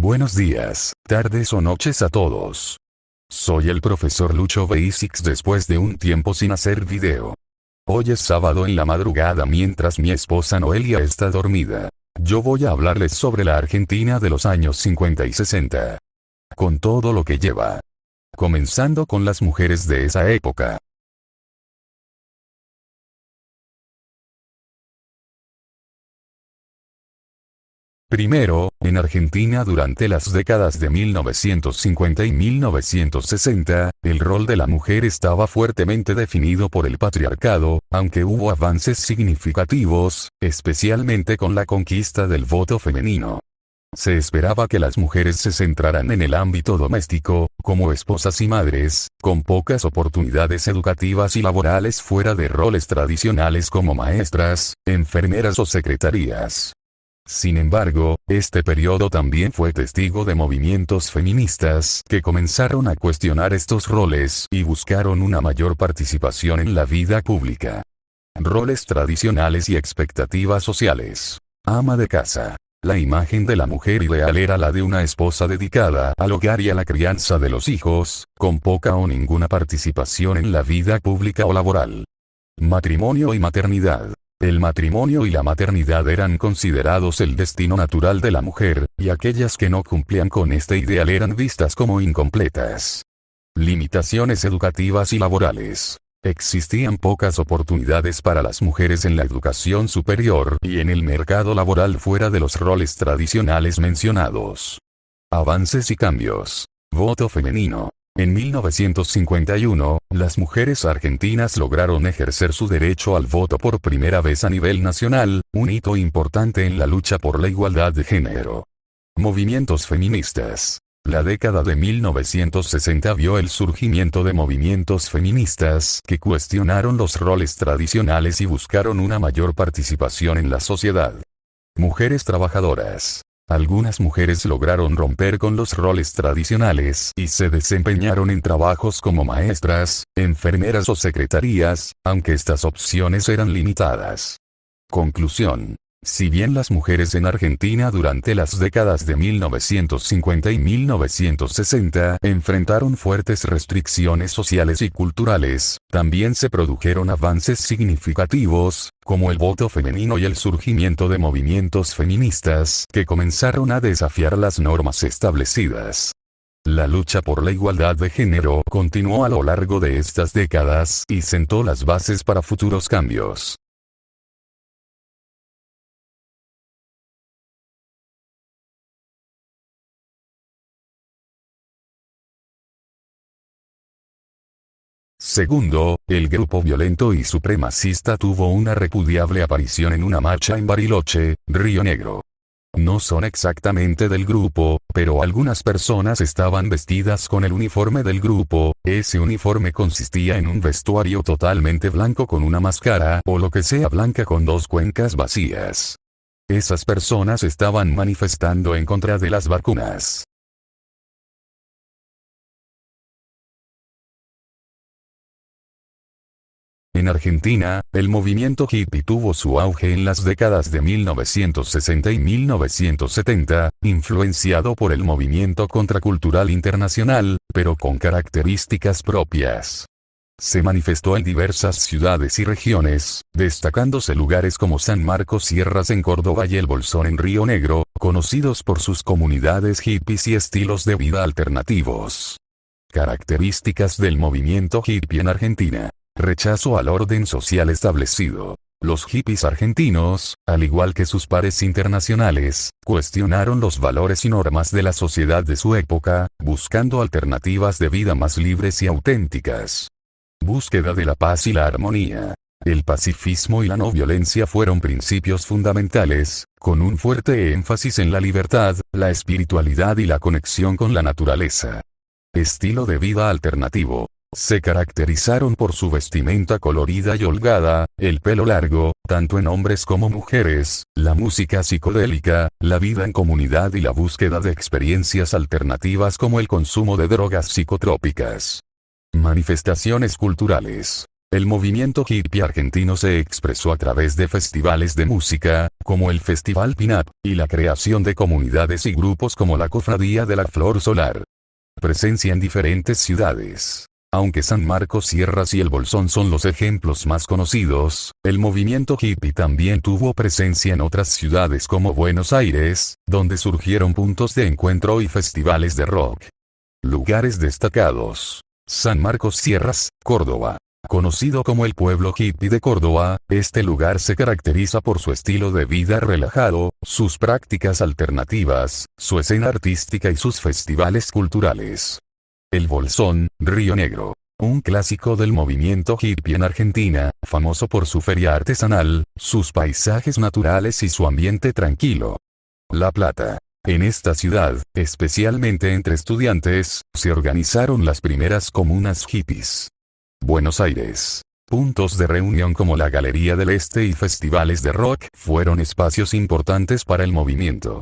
Buenos días, tardes o noches a todos. Soy el profesor Lucho Basics después de un tiempo sin hacer video. Hoy es sábado en la madrugada mientras mi esposa Noelia está dormida. Yo voy a hablarles sobre la Argentina de los años 50 y 60. Con todo lo que lleva. Comenzando con las mujeres de esa época. Primero, en Argentina durante las décadas de 1950 y 1960, el rol de la mujer estaba fuertemente definido por el patriarcado, aunque hubo avances significativos, especialmente con la conquista del voto femenino. Se esperaba que las mujeres se centraran en el ámbito doméstico, como esposas y madres, con pocas oportunidades educativas y laborales fuera de roles tradicionales como maestras, enfermeras o secretarías. Sin embargo, este periodo también fue testigo de movimientos feministas que comenzaron a cuestionar estos roles y buscaron una mayor participación en la vida pública. Roles tradicionales y expectativas sociales. Ama de casa. La imagen de la mujer ideal era la de una esposa dedicada al hogar y a la crianza de los hijos, con poca o ninguna participación en la vida pública o laboral. Matrimonio y maternidad. El matrimonio y la maternidad eran considerados el destino natural de la mujer, y aquellas que no cumplían con este ideal eran vistas como incompletas. Limitaciones educativas y laborales. Existían pocas oportunidades para las mujeres en la educación superior y en el mercado laboral fuera de los roles tradicionales mencionados. Avances y cambios. Voto femenino. En 1951, las mujeres argentinas lograron ejercer su derecho al voto por primera vez a nivel nacional, un hito importante en la lucha por la igualdad de género. Movimientos feministas. La década de 1960 vio el surgimiento de movimientos feministas que cuestionaron los roles tradicionales y buscaron una mayor participación en la sociedad. Mujeres trabajadoras. Algunas mujeres lograron romper con los roles tradicionales y se desempeñaron en trabajos como maestras, enfermeras o secretarías, aunque estas opciones eran limitadas. Conclusión. Si bien las mujeres en Argentina durante las décadas de 1950 y 1960 enfrentaron fuertes restricciones sociales y culturales, también se produjeron avances significativos, como el voto femenino y el surgimiento de movimientos feministas que comenzaron a desafiar las normas establecidas. La lucha por la igualdad de género continuó a lo largo de estas décadas y sentó las bases para futuros cambios. Segundo, el grupo violento y supremacista tuvo una repudiable aparición en una marcha en Bariloche, Río Negro. No son exactamente del grupo, pero algunas personas estaban vestidas con el uniforme del grupo. Ese uniforme consistía en un vestuario totalmente blanco con una máscara o lo que sea blanca con dos cuencas vacías. Esas personas estaban manifestando en contra de las vacunas. En Argentina, el movimiento hippie tuvo su auge en las décadas de 1960 y 1970, influenciado por el movimiento contracultural internacional, pero con características propias. Se manifestó en diversas ciudades y regiones, destacándose lugares como San Marcos Sierras en Córdoba y El Bolsón en Río Negro, conocidos por sus comunidades hippies y estilos de vida alternativos. Características del movimiento hippie en Argentina. Rechazo al orden social establecido. Los hippies argentinos, al igual que sus pares internacionales, cuestionaron los valores y normas de la sociedad de su época, buscando alternativas de vida más libres y auténticas. Búsqueda de la paz y la armonía. El pacifismo y la no violencia fueron principios fundamentales, con un fuerte énfasis en la libertad, la espiritualidad y la conexión con la naturaleza. Estilo de vida alternativo. Se caracterizaron por su vestimenta colorida y holgada, el pelo largo, tanto en hombres como mujeres, la música psicodélica, la vida en comunidad y la búsqueda de experiencias alternativas como el consumo de drogas psicotrópicas. Manifestaciones culturales. El movimiento hippie argentino se expresó a través de festivales de música, como el Festival Pin-Up, y la creación de comunidades y grupos como la Cofradía de la Flor Solar. Presencia en diferentes ciudades. Aunque San Marcos Sierras y el Bolsón son los ejemplos más conocidos, el movimiento hippie también tuvo presencia en otras ciudades como Buenos Aires, donde surgieron puntos de encuentro y festivales de rock. Lugares destacados. San Marcos Sierras, Córdoba. Conocido como el pueblo hippie de Córdoba, este lugar se caracteriza por su estilo de vida relajado, sus prácticas alternativas, su escena artística y sus festivales culturales. El Bolsón, Río Negro. Un clásico del movimiento hippie en Argentina, famoso por su feria artesanal, sus paisajes naturales y su ambiente tranquilo. La Plata. En esta ciudad, especialmente entre estudiantes, se organizaron las primeras comunas hippies. Buenos Aires. Puntos de reunión como la Galería del Este y festivales de rock fueron espacios importantes para el movimiento.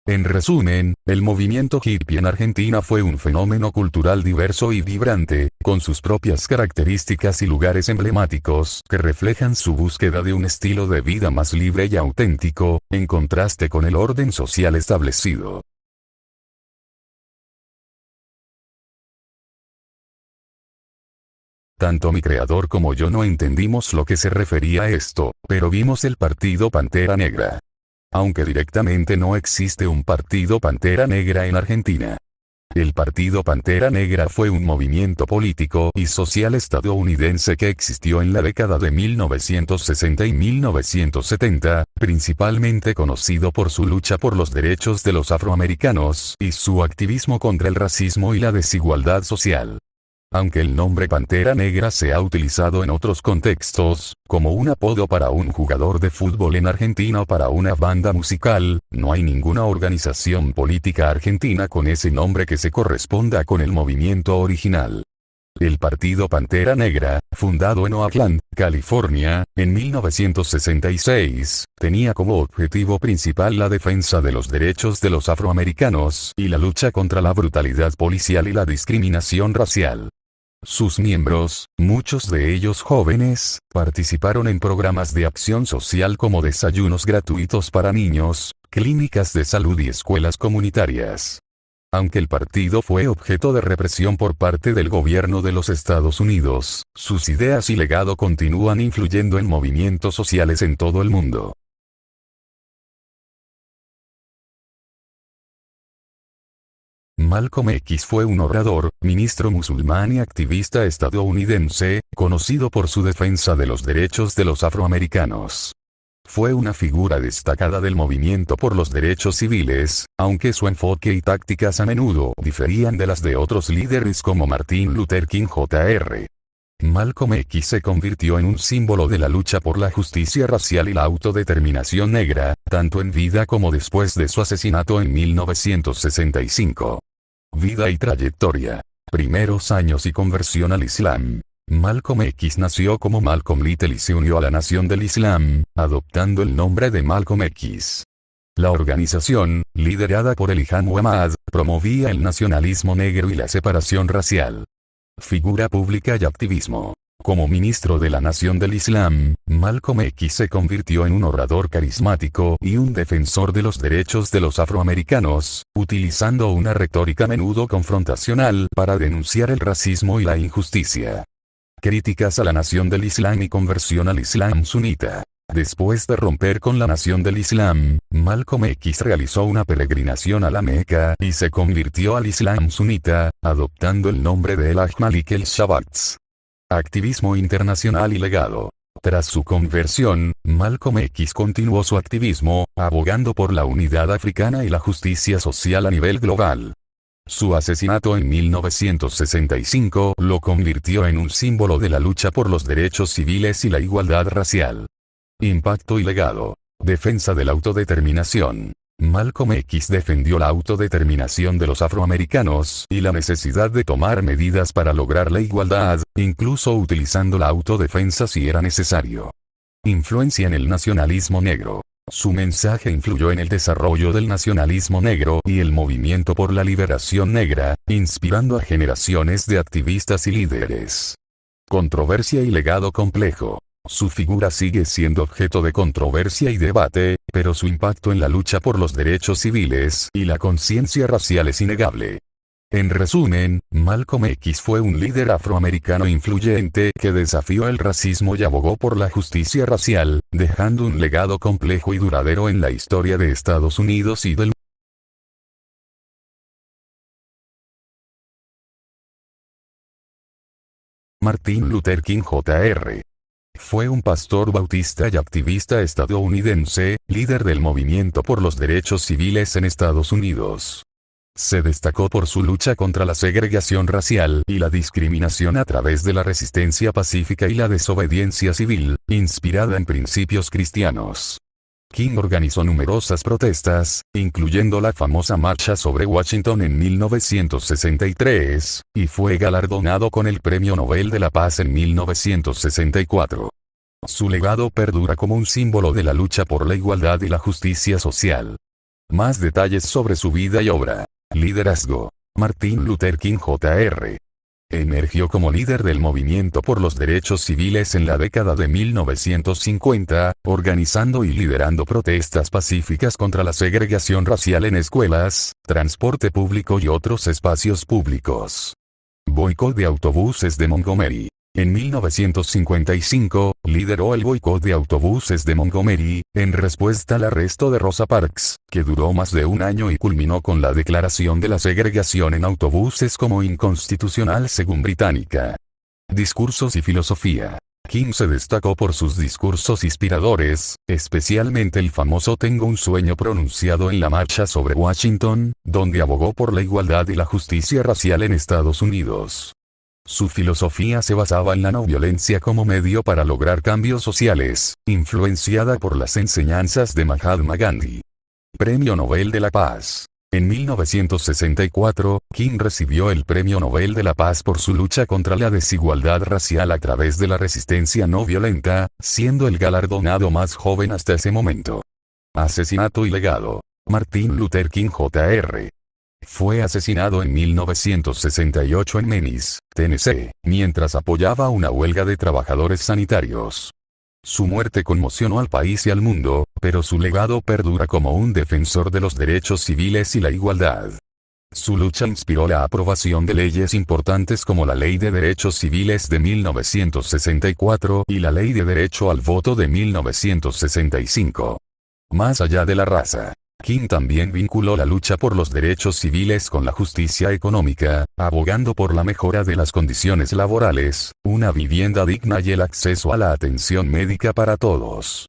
En resumen, el movimiento hippie en Argentina fue un fenómeno cultural diverso y vibrante, con sus propias características y lugares emblemáticos que reflejan su búsqueda de un estilo de vida más libre y auténtico, en contraste con el orden social establecido. Tanto mi creador como yo no entendimos lo que se refería a esto, pero vimos el partido Pantera Negra. Aunque directamente no existe un partido Pantera Negra en Argentina. El partido Pantera Negra fue un movimiento político y social estadounidense que existió en la década de 1960 y 1970, principalmente conocido por su lucha por los derechos de los afroamericanos y su activismo contra el racismo y la desigualdad social. Aunque el nombre Pantera Negra se ha utilizado en otros contextos, como un apodo para un jugador de fútbol en Argentina o para una banda musical, no hay ninguna organización política argentina con ese nombre que se corresponda con el movimiento original. El Partido Pantera Negra, fundado en Oakland, California, en 1966, tenía como objetivo principal la defensa de los derechos de los afroamericanos y la lucha contra la brutalidad policial y la discriminación racial. Sus miembros, muchos de ellos jóvenes, participaron en programas de acción social como desayunos gratuitos para niños, clínicas de salud y escuelas comunitarias. Aunque el partido fue objeto de represión por parte del gobierno de los Estados Unidos, sus ideas y legado continúan influyendo en movimientos sociales en todo el mundo. Malcolm X fue un orador, ministro musulmán y activista estadounidense, conocido por su defensa de los derechos de los afroamericanos. Fue una figura destacada del movimiento por los derechos civiles, aunque su enfoque y tácticas a menudo diferían de las de otros líderes como Martin Luther King Jr. Malcolm X se convirtió en un símbolo de la lucha por la justicia racial y la autodeterminación negra, tanto en vida como después de su asesinato en 1965. Vida y trayectoria. Primeros años y conversión al Islam. Malcolm X nació como Malcolm Little y se unió a la Nación del Islam, adoptando el nombre de Malcolm X. La organización, liderada por Elijah Muhammad, promovía el nacionalismo negro y la separación racial. Figura pública y activismo. Como ministro de la Nación del Islam, Malcolm X se convirtió en un orador carismático y un defensor de los derechos de los afroamericanos, utilizando una retórica a menudo confrontacional para denunciar el racismo y la injusticia. Críticas a la Nación del Islam y conversión al Islam sunita. Después de romper con la Nación del Islam, Malcolm X realizó una peregrinación a la Meca y se convirtió al Islam sunita, adoptando el nombre de Elijah Malik el-Shabazz. Activismo internacional y legado. Tras su conversión, Malcolm X continuó su activismo, abogando por la unidad africana y la justicia social a nivel global. Su asesinato en 1965 lo convirtió en un símbolo de la lucha por los derechos civiles y la igualdad racial. Impacto y legado. Defensa de la autodeterminación. Malcolm X defendió la autodeterminación de los afroamericanos y la necesidad de tomar medidas para lograr la igualdad, incluso utilizando la autodefensa si era necesario. Influencia en el nacionalismo negro. Su mensaje influyó en el desarrollo del nacionalismo negro y el movimiento por la liberación negra, inspirando a generaciones de activistas y líderes. Controversia y legado complejo. Su figura sigue siendo objeto de controversia y debate, pero su impacto en la lucha por los derechos civiles y la conciencia racial es innegable. En resumen, Malcolm X fue un líder afroamericano influyente que desafió el racismo y abogó por la justicia racial, dejando un legado complejo y duradero en la historia de Estados Unidos y del mundo. Martin Luther King Jr. Fue un pastor bautista y activista estadounidense, líder del movimiento por los derechos civiles en Estados Unidos. Se destacó por su lucha contra la segregación racial y la discriminación a través de la resistencia pacífica y la desobediencia civil, inspirada en principios cristianos. King organizó numerosas protestas, incluyendo la famosa Marcha sobre Washington en 1963, y fue galardonado con el Premio Nobel de la Paz en 1964. Su legado perdura como un símbolo de la lucha por la igualdad y la justicia social. Más detalles sobre su vida y obra. Liderazgo. Martin Luther King Jr. Emergió como líder del movimiento por los derechos civiles en la década de 1950, organizando y liderando protestas pacíficas contra la segregación racial en escuelas, transporte público y otros espacios públicos. Boicot de autobuses de Montgomery. En 1955, lideró el boicot de autobuses de Montgomery, en respuesta al arresto de Rosa Parks, que duró más de un año y culminó con la declaración de la segregación en autobuses como inconstitucional según Británica. Discursos y filosofía. King se destacó por sus discursos inspiradores, especialmente el famoso Tengo un sueño pronunciado en la Marcha sobre Washington, donde abogó por la igualdad y la justicia racial en Estados Unidos. Su filosofía se basaba en la no violencia como medio para lograr cambios sociales, influenciada por las enseñanzas de Mahatma Gandhi. Premio Nobel de la Paz. En 1964, King recibió el Premio Nobel de la Paz por su lucha contra la desigualdad racial a través de la resistencia no violenta, siendo el galardonado más joven hasta ese momento. Asesinato y legado. Martin Luther King Jr. Fue asesinado en 1968 en Memphis, Tennessee, mientras apoyaba una huelga de trabajadores sanitarios. Su muerte conmocionó al país y al mundo, pero su legado perdura como un defensor de los derechos civiles y la igualdad. Su lucha inspiró la aprobación de leyes importantes como la Ley de Derechos Civiles de 1964 y la Ley de Derecho al Voto de 1965. Más allá de la raza. King también vinculó la lucha por los derechos civiles con la justicia económica, abogando por la mejora de las condiciones laborales, una vivienda digna y el acceso a la atención médica para todos.